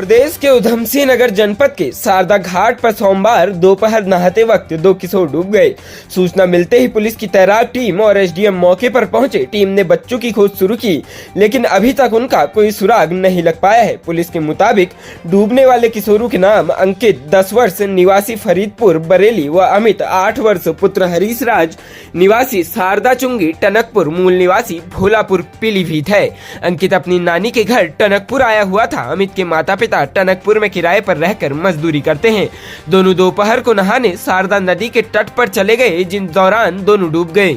प्रदेश के उधम सिंह नगर जनपद के शारदा घाट पर सोमवार दोपहर नहाते वक्त 2 किशोर डूब गए। सूचना मिलते ही पुलिस की तैराक टीम और एसडीएम मौके पर पहुंचे। टीम ने बच्चों की खोज शुरू की, लेकिन अभी तक उनका कोई सुराग नहीं लग पाया है। पुलिस के मुताबिक डूबने वाले किशोरों के नाम अंकित 10 वर्ष निवासी फरीदपुर बरेली व अमित 8 वर्ष पुत्र हरीश राज निवासी शारदा चुंगी टनकपुर मूल निवासी भोलापुर पीलीभीत है। अंकित अपनी नानी के घर टनकपुर आया हुआ था। अमित के माता पिता टनकपुर में किराए पर रहकर मजदूरी करते हैं। दोनों दोपहर को नहाने शारदा नदी के तट पर चले गए, जिन दौरान दोनों डूब गए।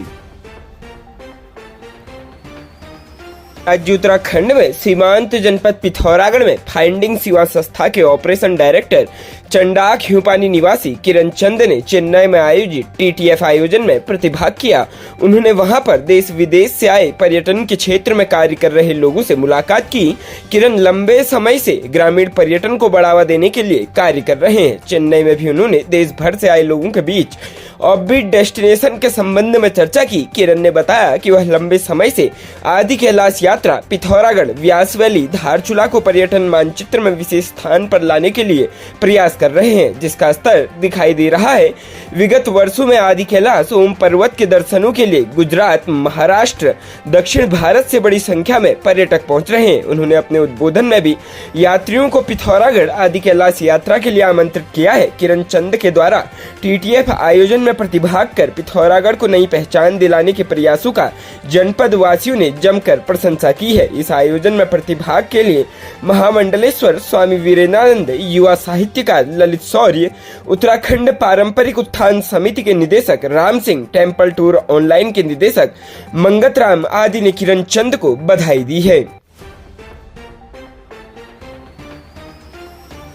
आज उत्तराखंड में सीमांत जनपद पिथौरागढ़ में फाइंडिंग सेवा संस्था के ऑपरेशन डायरेक्टर चंडाक ह्यूपानी निवासी किरण चंद ने चेन्नई में आयोजित टीटीएफ आयोजन में प्रतिभाग किया। उन्होंने वहां पर देश विदेश से आए पर्यटन के क्षेत्र में कार्य कर रहे लोगों से मुलाकात की। किरण लंबे समय से ग्रामीण पर्यटन को बढ़ावा देने के लिए कार्य कर रहे हैं। चेन्नई में भी उन्होंने देश भर से आए लोगों के बीच ऑफबीट डेस्टिनेशन के संबंध में चर्चा की। किरण ने बताया कि वह लंबे समय से आदि कैलाश यात्रा, पिथौरागढ़, व्यास वैली, धारचूला को पर्यटन मानचित्र में विशेष स्थान पर लाने के लिए प्रयास कर रहे हैं, जिसका स्तर दिखाई दे रहा है। विगत वर्षों में आदि कैलाश ओम पर्वत के दर्शनों के लिए गुजरात, महाराष्ट्र, दक्षिण भारत से बड़ी संख्या में पर्यटक पहुंच रहे हैं। उन्होंने अपने उद्बोधन में भी यात्रियों को पिथौरागढ़ आदि कैलाश यात्रा के लिए आमंत्रित किया है। किरण चंद के द्वारा टीटीएफ आयोजन में प्रतिभाग कर पिथौरागढ़ को नई पहचान दिलाने के प्रयासों का जनपद वासियों ने जमकर प्रशंसा की है। इस आयोजन में प्रतिभाग के लिए महामंडलेश्वर स्वामी वीरेनानंद, युवा साहित्यकार ललित शौर्य, उत्तराखंड पारंपरिक उत्थान समिति के निदेशक Ram Singh, temple tour online के निदेशक मंगत राम आदि ने किरण चंद को बधाई दी है।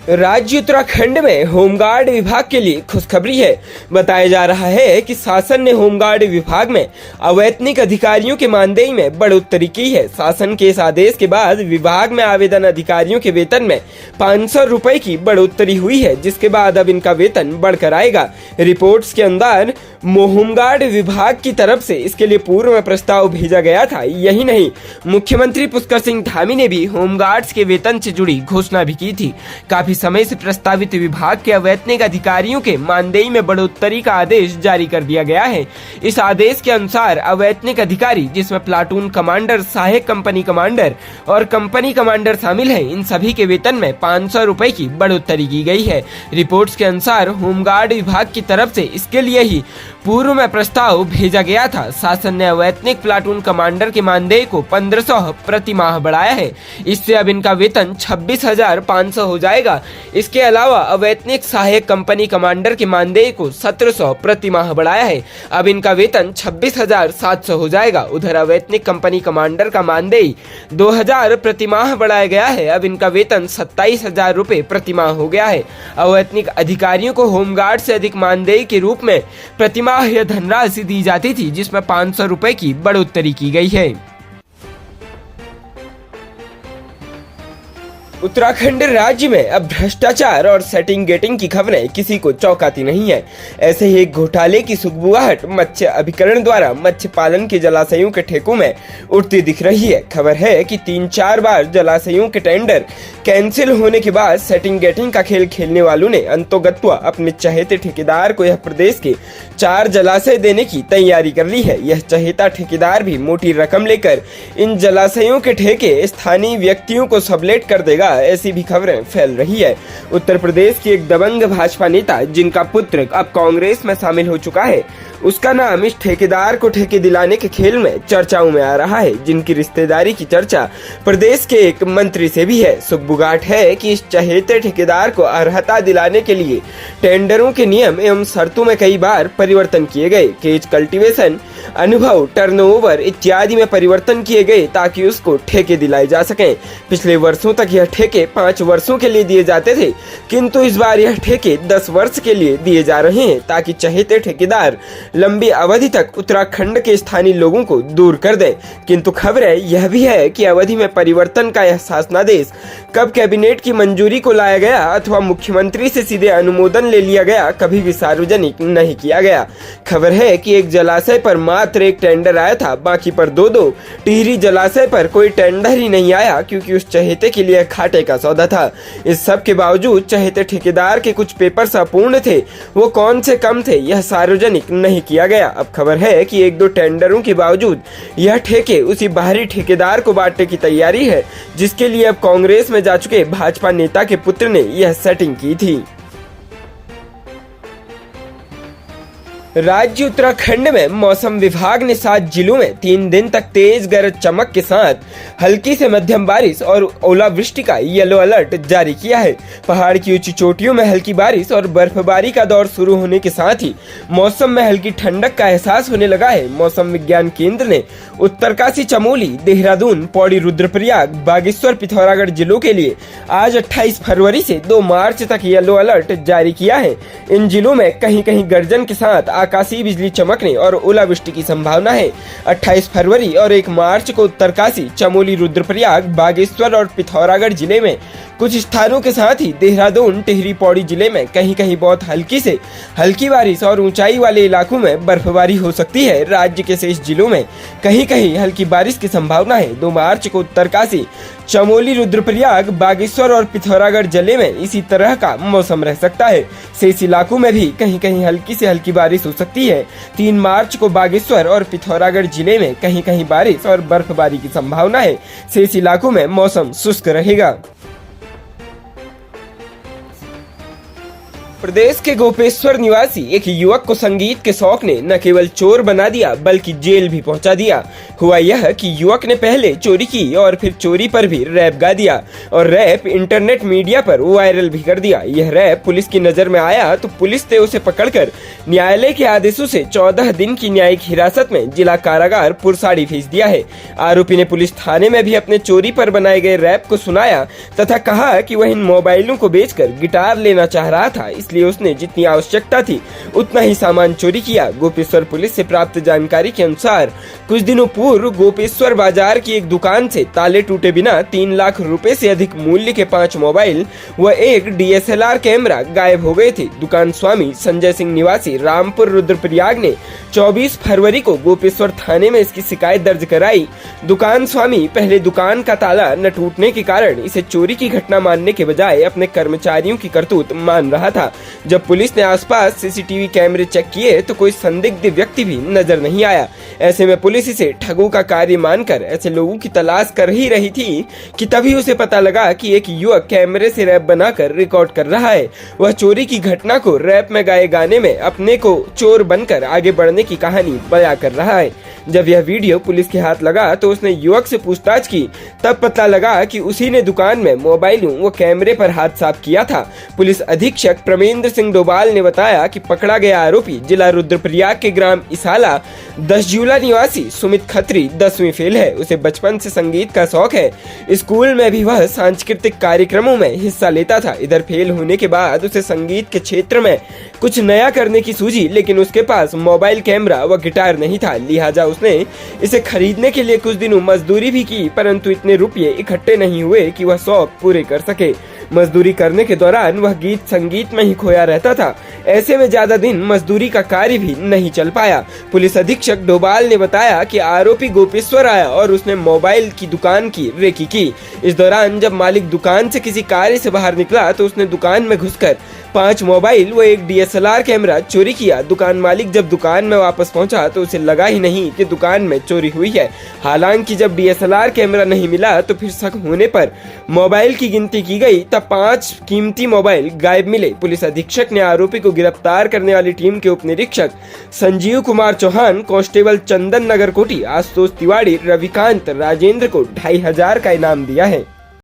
राज्य उत्तराखंड में होमगार्ड विभाग के लिए खुशखबरी है। बताया जा रहा है कि शासन ने होमगार्ड विभाग में अवैतनिक अधिकारियों के मानदेय में बढ़ोतरी की है। शासन के इस आदेश के बाद विभाग में आवेदन अधिकारियों के वेतन में 500 रुपए की बढ़ोतरी हुई है, जिसके बाद अब इनका वेतन बढ़कर आएगा। रिपोर्ट्स के अंदर होमगार्ड विभाग की तरफ से इसके लिए पूर्व में प्रस्ताव भेजा गया था। यही नहीं, मुख्यमंत्री पुष्कर सिंह धामी ने भी होमगार्ड्स के वेतन से जुड़ी घोषणा भी की थी। काफी समय से प्रस्तावित विभाग के अवैतनिक अधिकारियों के मानदेय में बढ़ोतरी का आदेश जारी कर दिया गया है। इस आदेश के अनुसार अवैतनिक अधिकारी, जिसमें प्लाटून कमांडर, सहायक कंपनी कमांडर और कंपनी कमांडर शामिल हैं, इन सभी के वेतन में 500 रुपए की बढ़ोतरी की गई है। रिपोर्ट्स के अनुसार होमगार्ड विभाग की तरफ से इसके लिए ही पूर्व में प्रस्ताव भेजा गया था। शासन ने अवैतनिक प्लाटून कमांडर के मानदेय को 1500 प्रति माह बढ़ाया है। इससे अब इनका वेतन 26,500 हो जाएगा। इसके अलावा अवैतनिक सहायक कंपनी कमांडर के मानदेय को 1700 प्रति माह बढ़ाया है। अब इनका वेतन 26,700 हो जाएगा। उधर अवैतनिक कंपनी कमांडर का मानदेय 2000 प्रति माह बढ़ाया गया है। अब इनका वेतन 27,000 रुपए प्रति माह हो गया है। अवैतनिक अधिकारियों को होमगार्ड से अधिक मानदेय के रूप में प्रति माह यह धनराशि दी जाती थी, जिसमें 500 रुपए की बढ़ोतरी की गई है। उत्तराखंड राज्य में अब भ्रष्टाचार और सेटिंग गेटिंग की खबरें किसी को चौंकाती नहीं है। ऐसे ही एक घोटाले की सुगबुगाहट मत्स्य अभिकरण द्वारा मत्स्य पालन के जलाशयों के ठेकों में उठती दिख रही है। खबर है कि 3-4 बार जलाशयों के टेंडर कैंसिल होने के बाद सेटिंग गेटिंग का खेल खेलने वालों ने अंतोगत्वा अपने चहेते ठेकेदार को यह प्रदेश के 4 जलाशय देने की तैयारी कर ली है। यह चहेता ठेकेदार भी मोटी रकम लेकर इन जलाशयों के ठेके स्थानीय व्यक्तियों को सबलेट कर देगा, ऐसी भी खबरें फैल रही है। उत्तर प्रदेश की एक दबंग भाजपा नेता, जिनका पुत्र अब कांग्रेस में शामिल हो चुका है, उसका नाम इस ठेकेदार को ठेके दिलाने के खेल में चर्चाओं में आ रहा है, जिनकी रिश्तेदारी की चर्चा प्रदेश के एक मंत्री से भी है। सुगबुगाहट है कि इस चहेते ठेकेदार को अर्हता दिलाने के लिए टेंडरों के नियम एवं शर्तों में कई बार परिवर्तन किए गए। केज कल्टीवेशन, अनुभव, टर्नओवर इत्यादि में परिवर्तन किए गए ताकि उसको ठेके दिलाए जा सके। पिछले वर्षों तक यह ठेके 5 वर्षों के लिए दिए जाते थे, किंतु इस बार यह ठेके 10 वर्ष के लिए दिए जा रहे हैं ताकि चहेते ठेकेदार लंबी अवधि तक उत्तराखंड के स्थानीय लोगों को दूर कर दें। किंतु खबर यह भी है कि अवधि में परिवर्तन का यह शासनादेश कब कैबिनेट की मंजूरी को लाया गया अथवा मुख्यमंत्री से सीधे अनुमोदन ले लिया गया, कभी भी सार्वजनिक नहीं किया गया। खबर है कि एक जलाशय पर मात्र एक टेंडर आया था, बाकी पर दो। टिहरी जलाशय पर कोई टेंडर ही नहीं आया क्योंकि उस चहेते के लिए घाटे का सौदा था। इस सब के बावजूद चहेते ठेकेदार के कुछ पेपर्स अपूर्ण थे, वो कौन से कम थे यह सार्वजनिक नहीं किया गया। अब खबर है कि 1-2 टेंडरों के बावजूद यह ठेके उसी बाहरी ठेकेदार को बांटने की तैयारी है, जिसके लिए अब कांग्रेस में जा चुके भाजपा नेता के पुत्र ने यह सेटिंग की थी। राज्य उत्तराखंड में मौसम विभाग ने 7 जिलों में 3 दिन तक तेज गरज चमक के साथ हल्की से मध्यम बारिश और ओलावृष्टि का येलो अलर्ट जारी किया है। पहाड़ की ऊंची चोटियों में हल्की बारिश और बर्फबारी का दौर शुरू होने के साथ ही मौसम में हल्की ठंडक का एहसास होने लगा है। मौसम विज्ञान केंद्र ने उत्तरकाशी, चमोली, देहरादून, पौड़ी, रुद्रप्रयाग, बागेश्वर, पिथौरागढ़ जिलों के लिए आज 28 फरवरी से 2 मार्च तक येलो अलर्ट जारी किया है। इन जिलों में कहीं कहीं गर्जन के साथ आकाशीय बिजली चमकने और ओलावृष्टि की संभावना है। 28 फरवरी और 1 मार्च को उत्तरकाशी, चमोली, रुद्रप्रयाग, बागेश्वर और पिथौरागढ़ जिले में कुछ स्थानों के साथ ही देहरादून, टिहरी, पौड़ी जिले में कहीं कहीं बहुत हल्की से हल्की बारिश और ऊंचाई वाले इलाकों में बर्फबारी हो सकती है। राज्य के शेष जिलों में कहीं कहीं हल्की बारिश की संभावना है। 2 मार्च को उत्तरकाशी, चमोली, रुद्रप्रयाग, बागेश्वर और पिथौरागढ़ जिले में इसी तरह का मौसम रह सकता है। शेष इलाकों में भी कहीं कहीं हल्की से हल्की बारिश हो सकती है। 3 मार्च को बागेश्वर और पिथौरागढ़ जिले में कहीं कहीं बारिश और बर्फबारी की संभावना है। शेष इलाकों में मौसम शुष्क रहेगा। प्रदेश के गोपेश्वर निवासी एक युवक को संगीत के शौक ने न केवल चोर बना दिया बल्कि जेल भी पहुंचा दिया। हुआ यह कि युवक ने पहले चोरी की और फिर चोरी पर भी रैप गा दिया और रैप इंटरनेट मीडिया पर वायरल भी कर दिया। यह रैप पुलिस की नजर में आया तो पुलिस ने उसे पकड़कर न्यायालय के आदेशों से 14 दिन की न्यायिक हिरासत में जिला कारागार पुरसाड़ी भेज दिया है। आरोपी ने पुलिस थाने में भी अपने चोरी पर बनाए गए रैप को सुनाया तथा कहा कि वह इन मोबाइलों को बेचकर गिटार लेना चाह रहा था, इसलिए उसने जितनी आवश्यकता थी उतना ही सामान चोरी किया। गोपेश्वर पुलिस से प्राप्त जानकारी के अनुसार कुछ दिनों पूर्व गोपेश्वर बाजार की एक दुकान से ताले टूटे बिना 3 लाख रुपए से अधिक मूल्य के 5 मोबाइल व एक DSLR कैमरा गायब हो गए थे। दुकान स्वामी संजय सिंह निवासी रामपुर, रुद्रप्रयाग ने 24 फरवरी को गोपेश्वर थाने में इसकी शिकायत दर्ज कराई। दुकान स्वामी पहले दुकान का ताला न टूटने के कारण इसे चोरी की घटना मानने के बजाय अपने कर्मचारियों की करतूत मान रहा था। जब पुलिस ने आसपास CCTV कैमरे चेक किए तो कोई संदिग्ध व्यक्ति भी नजर नहीं आया। ऐसे में पुलिस इसे ठगों का कार्य मानकर ऐसे लोगों की तलाश कर ही रही थी कि तभी उसे पता लगा कि एक युवक कैमरे से रैप बनाकर रिकॉर्ड कर रहा है। वह चोरी की घटना को रैप में गाए गाने में अपने को चोर बनकर आगे बढ़ने की कहानी बयां कर रहा है। जब यह वीडियो पुलिस के हाथ लगा तो उसने युवक से पूछताछ की, तब पता लगा कि उसी ने दुकान में मोबाइलों व कैमरे पर हाथ साफ किया था। पुलिस अधीक्षक प्रमेंद्र सिंह डोभाल ने बताया कि पकड़ा गया आरोपी जिला रुद्रप्रयाग के ग्राम इसाला 10 झूला निवासी सुमित खत्री 10वीं फेल है। उसे बचपन से संगीत का शौक है। स्कूल में भी वह सांस्कृतिक कार्यक्रमों में हिस्सा लेता था। इधर फेल होने के बाद उसे संगीत के क्षेत्र में कुछ नया करने की सूझी, लेकिन उसके पास मोबाइल कैमरा व गिटार नहीं था। लिहाजा उसने इसे खरीदने के लिए कुछ दिनों मजदूरी भी की, परंतु इतने रुपये इकट्ठे नहीं हुए कि वह शौक पूरे कर सके। मजदूरी करने के दौरान वह गीत संगीत में ही खोया रहता था। ऐसे में ज्यादा दिन मजदूरी का कार्य भी नहीं चल पाया। पुलिस अधीक्षक डोभाल ने बताया कि आरोपी गोपेश्वर आया और उसने मोबाइल की दुकान की रेकी की। इस दौरान जब मालिक दुकान से किसी कार्य से बाहर निकला तो उसने दुकान में घुसकर 5 मोबाइल व एक DSLR कैमरा चोरी किया। दुकान मालिक जब दुकान में वापस पहुंचा तो उसे लगा ही नहीं कि दुकान में चोरी हुई है। हालांकि जब DSLR कैमरा नहीं मिला तो फिर शक होने पर मोबाइल की गिनती की गई, तब 5 कीमती मोबाइल गायब मिले। पुलिस अधीक्षक ने आरोपी को गिरफ्तार करने वाली टीम के उप निरीक्षक संजीव कुमार चौहान, कांस्टेबल चंदन नगर कोटी, आशुतोष तिवारी, रविकांत, राजेंद्र को 2500 का इनाम दिया है।